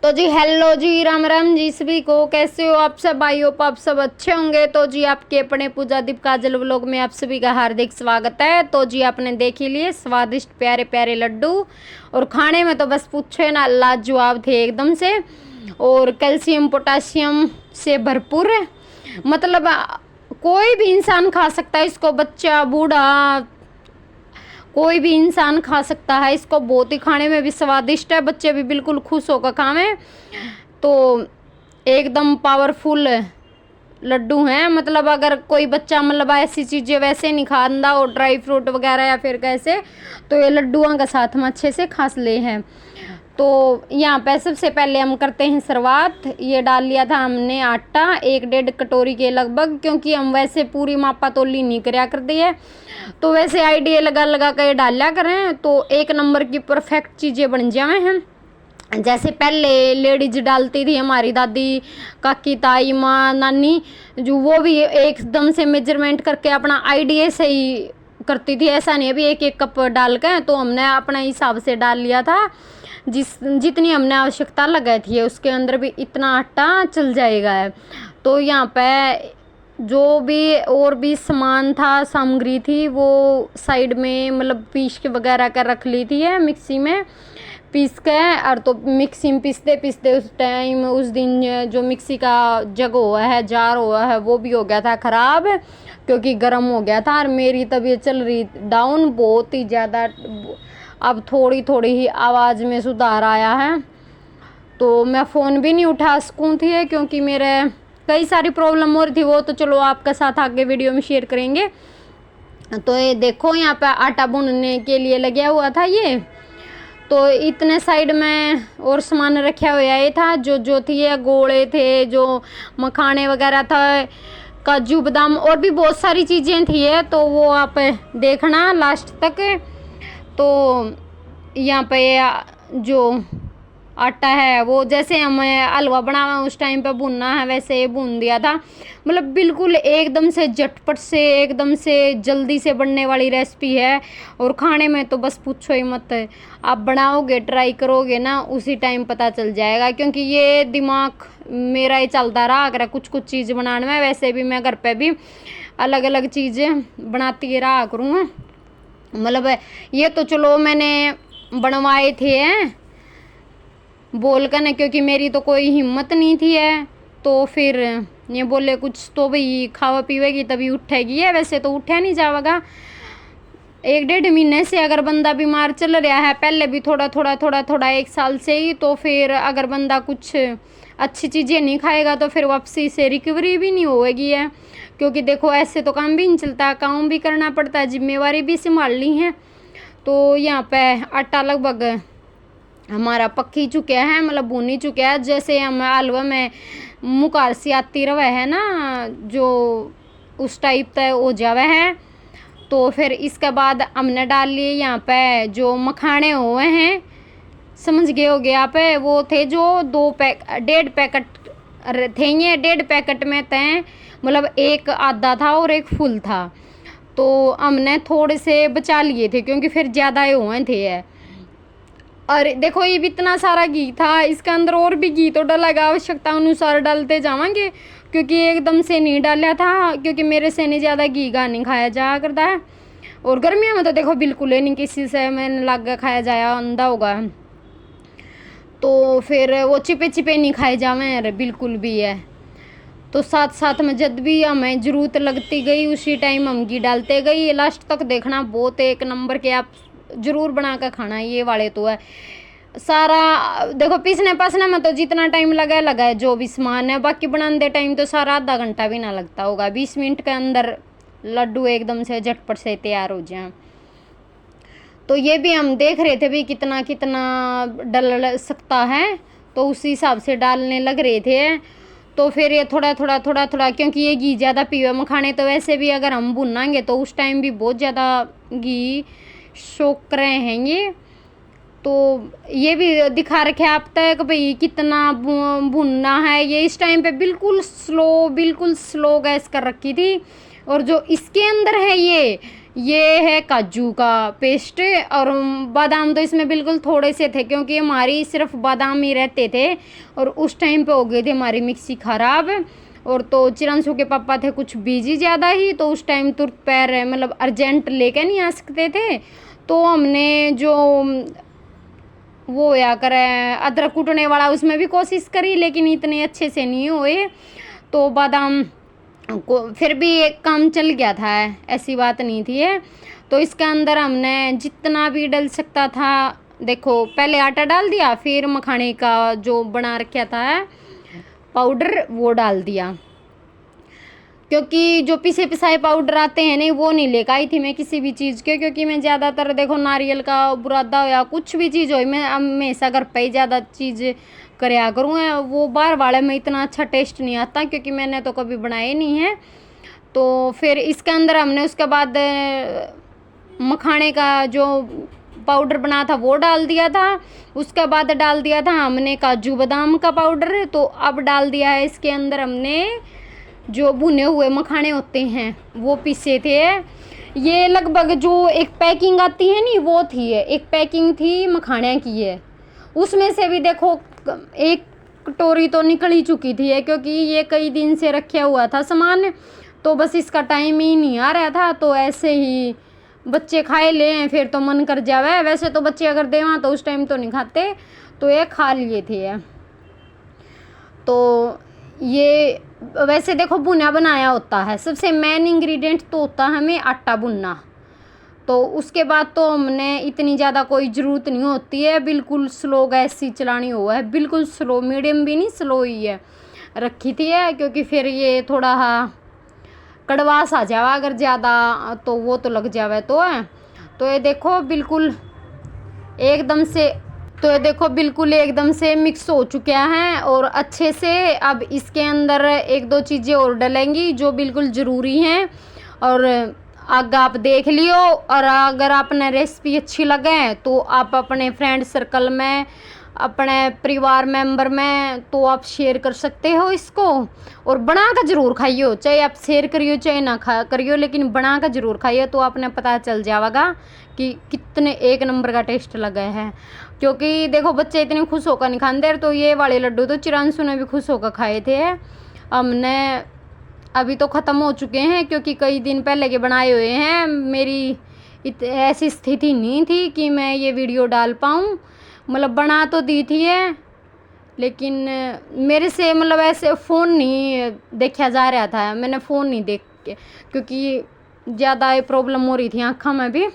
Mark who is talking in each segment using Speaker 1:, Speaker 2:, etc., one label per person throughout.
Speaker 1: तो जी हेलो जी, राम राम जी सभी को। कैसे हो आप सब? आई होप आप सब अच्छे होंगे। तो जी आपके अपने पूजा दीप काजल व्लॉग में आप सभी का हार्दिक स्वागत है। तो जी आपने देख ही लिए स्वादिष्ट प्यारे प्यारे लड्डू, और खाने में तो बस पूछे ना, लाजवाब थे एकदम से, और कैल्शियम पोटासियम से भरपूर है। मतलब कोई भी इंसान खा सकता है इसको, बच्चा बूढ़ा कोई भी इंसान खा सकता है इसको। बहुत ही खाने में भी स्वादिष्ट है, बच्चे भी बिल्कुल खुश होकर खावें। तो एकदम पावरफुल लड्डू हैं। मतलब अगर कोई बच्चा मतलब ऐसी चीज़ें वैसे नहीं खाता, और ड्राई फ्रूट वगैरह या फिर कैसे, तो ये लड्डुओं का साथ में अच्छे से खास ले हैं। तो यहाँ पे सबसे पहले हम करते हैं शुरुआत। ये डाल लिया था हमने आटा 1-1.5 कटोरी के लगभग, क्योंकि हम वैसे पूरी मापा तोली नहीं कराया करती है, तो वैसे आइडिया लगा लगा कर डाला करें तो एक नंबर की परफेक्ट चीज़ें बन जाए हैं। जैसे पहले लेडीज डालती थी, हमारी दादी, काकी, ताई, माँ, नानी, जो वो भी एकदम से मेजरमेंट करके अपना आइडिया से ही करती थी। ऐसा नहीं अभी 1-1 कप डाल के, तो हमने अपने हिसाब से डाल लिया था। जितनी हमने आवश्यकता लगाई थी उसके अंदर भी इतना आटा चल जाएगा है। तो यहाँ पे जो भी और भी सामान था, सामग्री थी, वो साइड में मतलब पीस के वगैरह कर रख ली थी है मिक्सी में पीस के। और तो मिक्सी में पीसते पीसते उस टाइम उस दिन जो मिक्सी का जग हुआ है, जार हुआ है, वो भी हो गया था ख़राब, क्योंकि गर्म हो गया था। और मेरी तबीयत चल रही डाउन बहुत ही ज़्यादा। अब थोड़ी थोड़ी ही आवाज़ में सुधार आया है। तो मैं फ़ोन भी नहीं उठा सकूँ थी, क्योंकि मेरे कई सारी प्रॉब्लम हो रही थी। वो तो चलो आपके साथ आगे वीडियो में शेयर करेंगे। तो ये देखो यहाँ पे आटा भूनने के लिए लगा हुआ था ये। तो इतने साइड में और सामान रखा हुआ ये था, जो थी ये गोले थे, जो मखाने वगैरह था, काजू बादाम, और भी बहुत सारी चीज़ें थी है। तो वो आप देखना लास्ट तक। तो यहाँ पे जो आटा है वो जैसे हम हलवा बनावा उस टाइम पे भूनना है, वैसे ये भून दिया था। मतलब बिल्कुल एकदम से झटपट से, एकदम से जल्दी से बनने वाली रेसिपी है। और खाने में तो बस पूछो ही मत, आप बनाओगे ट्राई करोगे ना, उसी टाइम पता चल जाएगा। क्योंकि ये दिमाग मेरा ही चलता रहा अगर कुछ कुछ चीज़ बनाने में। वैसे भी मैं घर पे भी अलग अलग चीज़ें बनाती रहा करूँगा। मतलब ये तो चलो मैंने बनवाए थे बोल कर ना, क्योंकि मेरी तो कोई हिम्मत नहीं थी है। तो फिर ये बोले कुछ तो भाई खावा पीवेगी तभी उठेगी है, वैसे तो उठा नहीं जाएगा। 1-1.5 महीने से अगर बंदा बीमार चल रहा है, पहले भी थोड़ा थोड़ा थोड़ा थोड़ा 1 साल से ही, तो फिर अगर बंदा कुछ अच्छी चीज़ें नहीं खाएगा तो फिर वापसी से रिकवरी भी नहीं होएगी है। क्योंकि देखो ऐसे तो काम भी नहीं चलता, काम भी करना पड़ता है, जिम्मेवारी भी संभालनी है। तो यहाँ पे आटा लगभग हमारा पक ही चुका है, मतलब भून ही चुका है। जैसे हम हलवा में मुकार सी आती रवे है ना, जो उस टाइप का हो जावे है। तो फिर इसके बाद हमने डाल लिए यहाँ पे जो मखाने हुए हैं, समझ गए हो गया आप, वो थे जो 1.5 पैकेट थे। ये 1.5 पैकेट में थे, मतलब एक आधा था और एक फुल था। तो हमने थोड़े से बचा लिए थे, क्योंकि फिर ज़्यादा हुए थे। और देखो ये भी इतना सारा घी था, इसके अंदर और भी घी तो डलेगा, आवश्यकता अनुसार डालते जाएंगे, क्योंकि एकदम से नहीं डाला था, क्योंकि मेरे से नहीं ज़्यादा घी का नहीं खाया जा करता है। और गर्मियों में तो देखो बिल्कुल ही नहीं किसी से मैंने लग खाया जाया अंधा होगा। तो फिर वो चिपे चिपे नहीं खाए जावे बिल्कुल भी है। तो साथ साथ में जब भी हमें ज़रूरत लगती गई उसी टाइम हम घी डालते गई। लास्ट तक देखना, बहुत एक नंबर के आप ज़रूर बना कर खाना। ये वाले तो है सारा देखो, पीसने पासने में तो जितना टाइम लगा है जो भी सामान है, बाकी बनाने टाइम तो सारा आधा घंटा भी ना लगता होगा। 20 मिनट के अंदर लड्डू एकदम से झटपट से तैयार हो जाए। तो ये भी हम देख रहे थे भी कितना कितना डल सकता है, तो उसी हिसाब से डालने लग रहे थे। तो फिर ये थोड़ा थोड़ा थोड़ा थोड़ा, क्योंकि ये घी ज़्यादा पीवे मखाने तो वैसे भी अगर हम भुनाएंगे तो उस टाइम भी बहुत ज़्यादा घी सोख रहे हैं ये। तो ये भी दिखा रखे आप तक भाई कितना भुनना है। ये इस टाइम पे बिल्कुल स्लो गैस कर रखी थी, और जो इसके अंदर है ये है काजू का पेस्ट, और बादाम तो इसमें बिल्कुल थोड़े से थे क्योंकि हमारी सिर्फ बादाम ही रहते थे, और उस टाइम पे हो गई थी हमारी मिक्सी ख़राब। और तो चिरांशु के पापा थे कुछ बिजी ज़्यादा ही, तो उस टाइम तुरंत पैर मतलब अर्जेंट लेके नहीं आ सकते थे, तो हमने जो वो या करे अदरक कूटने वाला उसमें भी कोशिश करी, लेकिन इतने अच्छे से नहीं हुए। तो बादाम को फिर भी एक काम चल गया था, ऐसी बात नहीं थी है। तो इसके अंदर हमने जितना भी डल सकता था, देखो पहले आटा डाल दिया, फिर मखाने का जो बना रखा था पाउडर वो डाल दिया, क्योंकि जो पिसे पिसाए पाउडर आते हैं नहीं वो नहीं लेकर आई थी मैं किसी भी चीज़ के, क्योंकि मैं ज़्यादातर देखो नारियल का बुरादा या कुछ भी चीज़ हो मैं हमेशा घर पे ही ज़्यादा चीज़ कराया करूँ। वो बाहर वाले में इतना अच्छा टेस्ट नहीं आता क्योंकि मैंने तो कभी बनाए नहीं है। तो फिर इसके अंदर हमने उसके बाद मखाने का जो पाउडर बना था वो डाल दिया था, उसके बाद डाल दिया था हमने काजू बादाम का पाउडर। तो अब डाल दिया है इसके अंदर हमने जो भुने हुए मखाने होते हैं वो पीसे थे। ये लगभग जो एक पैकिंग आती है नी वो थी, एक पैकिंग थी मखाने की है, उसमें से भी देखो एक कटोरी तो निकल ही चुकी थी है, क्योंकि ये कई दिन से रखा हुआ था सामान, तो बस इसका टाइम ही नहीं आ रहा था। तो ऐसे ही बच्चे खाए ले फिर तो मन कर जावे, वैसे तो बच्चे अगर देवा तो उस टाइम तो नहीं खाते, तो ये खा लिए थे। तो ये वैसे देखो भुना बनाया होता है, सबसे मेन इंग्रेडिएंट तो होता है हमें आटा भुनना, तो उसके बाद तो हमने इतनी ज़्यादा कोई ज़रूरत नहीं होती है, बिल्कुल स्लो गैस ही चलानी हुआ है, बिल्कुल स्लो, मीडियम भी नहीं स्लो ही है रखी थी है, क्योंकि फिर ये थोड़ा कड़वास आ जावा अगर ज़्यादा तो वो तो लग जावे तो है। तो ये देखो बिल्कुल एकदम से, तो ये देखो बिल्कुल एकदम से मिक्स हो चुका है और अच्छे से। अब इसके अंदर एक दो चीज़ें और डलेंगी जो बिल्कुल ज़रूरी हैं, और आगे आप देख लियो, और अगर आपने रेसिपी अच्छी लगे तो आप अपने फ्रेंड सर्कल में, अपने परिवार मेंबर में तो आप शेयर कर सकते हो इसको, और बना कर ज़रूर खाइयो, चाहे आप शेयर करियो चाहे ना खा करियो, लेकिन बना कर ज़रूर खाइए, तो आपने पता चल जाएगा कि कितने एक नंबर का टेस्ट लगा है। क्योंकि देखो बच्चे इतने खुश होकर नहीं खाते, तो ये वाले लड्डू तो चिरांशु ने भी खुश होकर खाए थे। हमने अभी तो ख़त्म हो चुके हैं क्योंकि कई दिन पहले के बनाए हुए हैं, मेरी ऐसी स्थिति नहीं थी कि मैं ये वीडियो डाल पाऊँ, मतलब बना तो दी थी है, लेकिन मेरे से मतलब ऐसे फ़ोन नहीं देखा जा रहा था, मैंने फ़ोन नहीं देख के, क्योंकि ज़्यादा प्रॉब्लम हो रही थी आँखों में भी,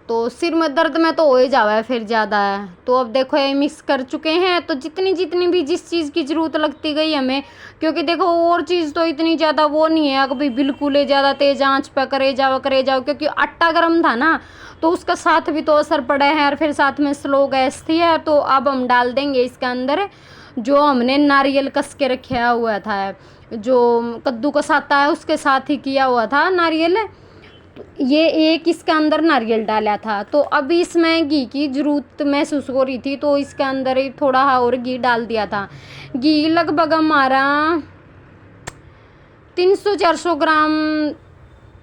Speaker 1: तो सिर में दर्द में तो हो ही जावा है फिर ज़्यादा है। तो अब देखो ये मिक्स कर चुके हैं, तो जितनी भी जिस चीज़ की ज़रूरत लगती गई हमें, क्योंकि देखो और चीज़ तो इतनी ज़्यादा वो नहीं है कभी बिल्कुल ही ज़्यादा तेज़ आंच पर करे जाओ, क्योंकि आटा गर्म था ना, तो उसका साथ भी तो असर पड़ा है, और फिर साथ में स्लो गैस थी है। तो अब हम डाल देंगे इसके अंदर जो हमने नारियल कस के रखा हुआ था, जो कद्दूकस आता है उसके साथ ही किया हुआ था नारियल, ये एक इसके अंदर नारियल डाला था। तो अभी इसमें घी की ज़रूरत महसूस हो रही थी, तो इसके अंदर ही थोड़ा और घी डाल दिया था। घी लगभग हमारा 300-400 ग्राम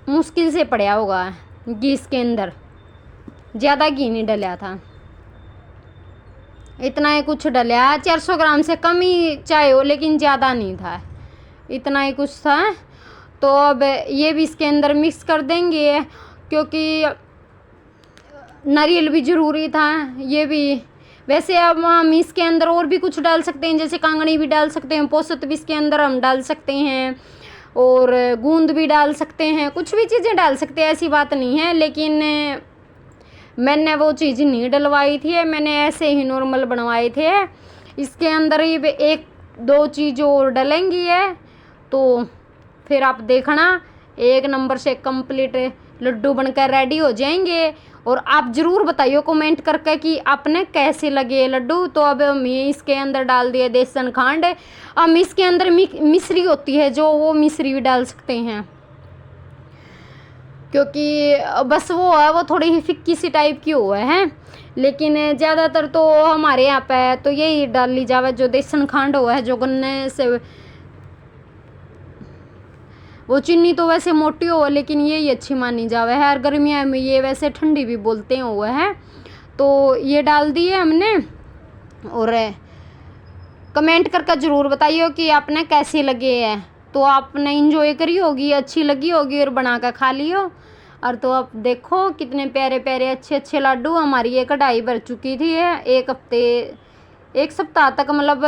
Speaker 1: मुश्किल से पड़ा होगा घी इसके अंदर, ज़्यादा घी नहीं डला था, इतना ही कुछ डला, 400 ग्राम से कम ही चाहे हो, लेकिन ज़्यादा नहीं था, इतना ही कुछ था। तो अब ये भी इसके अंदर मिक्स कर देंगे, क्योंकि नारियल भी ज़रूरी था ये भी। वैसे अब हम इसके अंदर और भी कुछ डाल सकते हैं, जैसे कांगड़ी भी डाल सकते हैं, पोस्त भी इसके अंदर हम डाल सकते हैं, और गूंद भी डाल सकते हैं, कुछ भी चीज़ें डाल सकते हैं, ऐसी बात नहीं है। लेकिन मैंने वो चीज़ नहीं डलवाई थी, मैंने ऐसे ही नॉर्मल बनवाए थे। इसके अंदर ही एक दो चीज़ और डलेंगी है, तो फिर आप देखना एक नंबर से कंप्लीट लड्डू बनकर रेडी हो जाएंगे। और आप ज़रूर बताइए कमेंट करके कि आपने कैसे लगे लड्डू। तो अब हम ये इसके अंदर डाल दिए बेसन खांड, हम इसके अंदर मिश्री होती है जो वो मिश्री भी डाल सकते हैं, क्योंकि बस वो है वो थोड़ी ही फिक्की सी टाइप की हुआ है, लेकिन ज़्यादातर तो हमारे यहाँ पे तो यही डाल ली जावे जो बेसन खांड हुआ है, जो गन्ने से वो चीनी तो वैसे मोटी हो लेकिन ये अच्छी मानी जावे है। और गर्मियाँ में ये वैसे ठंडी भी बोलते हैं हुए है। तो ये डाल दिए हमने। और कमेंट करके ज़रूर बताइए कि आपने कैसी लगे है। तो आपने इंजॉय करी होगी, अच्छी लगी होगी और बना कर खा लियो। और तो अब देखो कितने प्यारे प्यारे अच्छे अच्छे लड्डू। हमारी ये कढ़ाई भर चुकी थी है। एक सप्ताह तक मतलब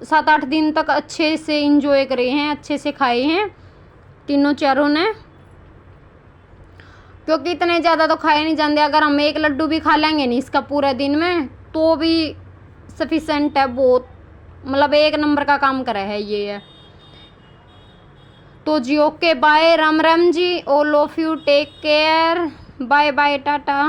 Speaker 1: 7-8 दिन तक अच्छे से इंजॉय करे हैं, अच्छे से खाए हैं तीनों चारों ने, क्योंकि इतने ज़्यादा तो खाए नहीं जाते। अगर हम एक लड्डू भी खा लेंगे नहीं इसका पूरा दिन में तो भी सफिशेंट है, बहुत मतलब एक नंबर का काम करा है ये है। तो जी okay bye, Ram Ram ji, all of you take care, bye bye, Tata.